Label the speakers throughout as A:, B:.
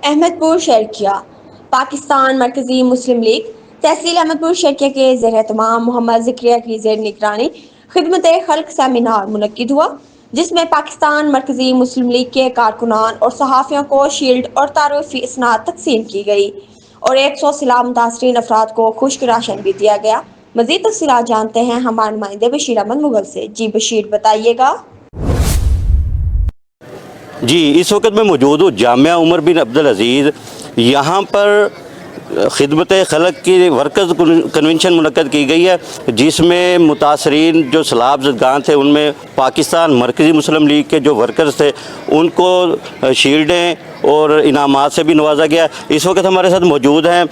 A: احمد پور شرکیہ پاکستان مرکزی مسلم لیگ تحصیل احمد پور شرکیہ کے زیر اہتمام محمد ذکریہ کی زیر نگرانی خدمت خلق سیمینار منعقد ہوا، جس میں پاکستان مرکزی مسلم لیگ کے کارکنان اور صحافیوں کو شیلڈ اور تعارفی اسناد تقسیم کی گئی اور 100 سیلاب متاثرین افراد کو خشک راشن بھی دیا گیا۔ مزید تفصیلات جانتے ہیں ہمارے نمائندے بشیر احمد مغل سے۔ جی بشیر، بتائیے گا۔
B: جی، اس وقت میں موجود ہوں جامعہ عمر بن عبدالعزیز۔ یہاں پر خدمت خلق کی ورکرز کنونشن منعقد کی گئی ہے، جس میں متاثرین جو سیلاب زدگان تھے ان میں پاکستان مرکزی مسلم لیگ کے جو ورکرز تھے ان کو شیلڈیں اور انعامات سے بھی نوازا گیا۔ اس وقت ہمارے ساتھ موجود ہیں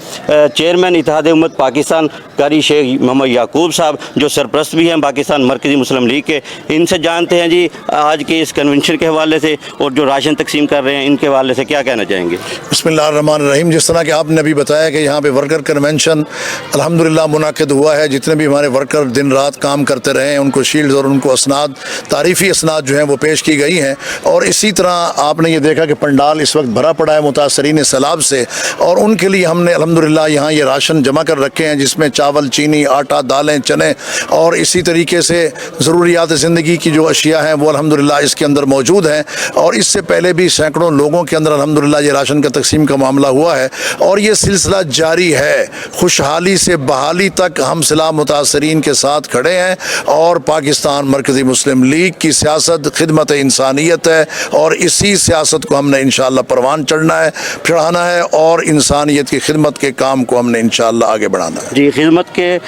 B: چیئرمین اتحاد امت پاکستان قاری شیخ محمد یعقوب صاحب، جو سرپرست بھی ہیں پاکستان مرکزی مسلم لیگ کے۔ ان سے جانتے ہیں جی آج کے اس کنونشن کے حوالے سے اور جو راشن تقسیم کر رہے ہیں ان کے حوالے سے کیا کہنا چاہیں گے۔
C: بسم اللہ الرحمن الرحیم۔ جس طرح کہ آپ نے ابھی بتایا کہ یہاں پہ ورکر کنونشن الحمدللہ منعقد ہوا ہے، جتنے بھی ہمارے ورکر دن رات کام کرتے رہے ہیں ان کو شیلڈز اور ان کو اسناد، تعریفی اسناد جو ہیں وہ پیش کی گئی ہیں۔ اور اسی طرح آپ نے یہ دیکھا کہ پنڈال اس وقت بھرا پڑا ہے متاثرین سیلاب سے، اور ان کے لیے ہم نے الحمدللہ یہاں یہ راشن جمع کر رکھے ہیں، جس میں چاول، چینی، آٹا، دالیں، چنے اور اسی طریقے سے ضروریات زندگی کی جو اشیاء ہیں وہ الحمدللہ اس کے اندر موجود ہیں۔ اور اس سے پہلے بھی سینکڑوں لوگوں کے اندر الحمدللہ یہ راشن کا تقسیم کا معاملہ ہوا ہے اور یہ سلسلہ جاری ہے۔ خوشحالی سے بحالی تک ہم سیلاب متاثرین کے ساتھ کھڑے ہیں، اور پاکستان مرکزی مسلم لیگ کی سیاست خدمت انسانیت ہے، اور اسی سیاست کو ہم نے انشاءاللہ پروان چڑھانا ہے اور انسانیت کی خدمت کے کام کو ہم نے انشاءاللہ آگے بڑھانا ہے۔
B: جی، خدمت کے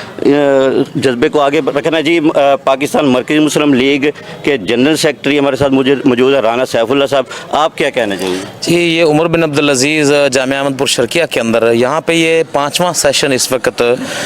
B: جذبے کو آگے رکھنا۔ جی، پاکستان مرکزی مسلم لیگ کے جنرل سیکرٹری ہمارے ساتھ موجود ہے رانا سیف اللہ صاحب، آپ کیا کہنا چاہیں گے؟
D: جی، یہ عمر بن عبدالعزیز جامعہ احمد پور شرکیہ کے اندر یہاں پہ یہ 5واں سیشن اس وقت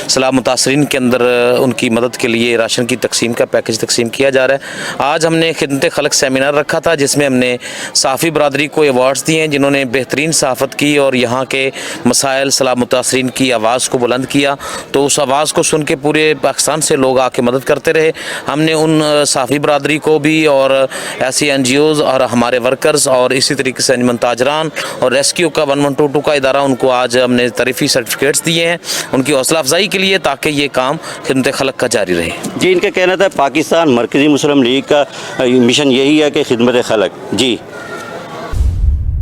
D: سیلاب متاثرین کے اندر ان کی مدد کے لیے راشن کی تقسیم کا پیکج تقسیم کیا جا رہا ہے۔ آج ہم نے خدمت خلق سیمینار رکھا تھا، جس میں ہم نے صحافی برادری کو ایوارڈز دیے ہیں جنہوں نے بہترین صحافت کی اور یہاں کے مسائل سیلاب متاثرین کی آواز کو بلند کیا، تو اس آواز کو سن کے پورے پاکستان سے لوگ آ کے مدد کرتے رہے۔ ہم نے ان صحافی برادری کو بھی اور ایسی این جی اوز اور ہمارے ورکرز اور اسی طریقے سے انجمن تاجران اور ریسکیو کا 1122 کا ادارہ، ان کو آج ہم نے تعریفی سرٹیفکیٹس دیے ہیں ان کی حوصلہ افزائی کے لیے، تاکہ یہ کام خدمت خلق کا جاری رہے۔
B: جی، ان کا کہنا تھا پاکستان مرکزی مسلم لیگ کا مشن یہی ہے کہ خدمت خلق۔ جی